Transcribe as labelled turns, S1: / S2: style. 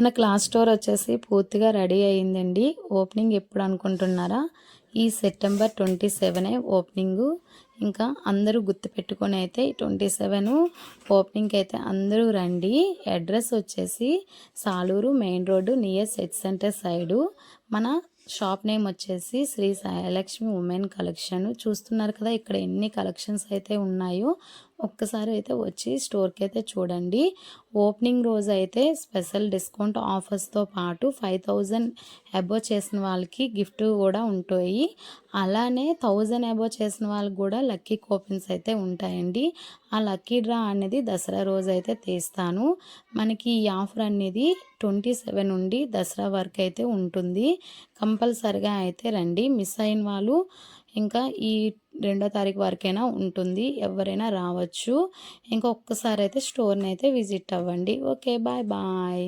S1: మన class store వచ్చేసి పూర్తిగా రెడీ అయ్యిందండి. ఓపెనింగ్ ఎప్పుడు అనుకుంటున్నారా? ఈ సెప్టెంబర్ 27 ఓపెనింగు. ఇంకా అందరూ గుర్తుపెట్టుకొని అయితే 27 ఓపెనింగ్కి అయితే అందరూ రండి. అడ్రస్ వచ్చేసి Saluru main road near set centre side. మన షాప్ నేమ్ వచ్చేసి శ్రీ సాయిలక్ష్మి ఉమెన్ కలెక్షన్. చూస్తున్నారు కదా ఇక్కడ ఎన్ని కలెక్షన్స్ అయితే ఉన్నాయో. ఒక్కసారి అయితే వచ్చి స్టోర్కి అయితే చూడండి. ఓపెనింగ్ రోజు అయితే స్పెషల్ డిస్కౌంట్ ఆఫర్స్తో పాటు 5000 అబోవ్ చేసిన వాళ్ళకి గిఫ్ట్ కూడా ఉంటాయి. అలానే 1000 అబోవ్ చేసిన వాళ్ళకి కూడా లక్కీ కూపన్స్ అయితే ఉంటాయండి. ఆ లక్కీ డ్రా అనేది దసరా రోజు అయితే తీస్తాను. మనకి ఈ ఆఫర్ అనేది 27 నుండి దసరా వరకు అయితే ఉంటుంది. కంపల్సరిగా అయితే రండి. మిస్ అయిన వాళ్ళు ఇంకా ఈ 2వ తారీఖు వరకైనా ఉంటుంది, ఎవరైనా రావచ్చు. ఇంకా ఒక్కసారి అయితే స్టోర్ని అయితే విజిట్ అవ్వండి. Okay, bye bye.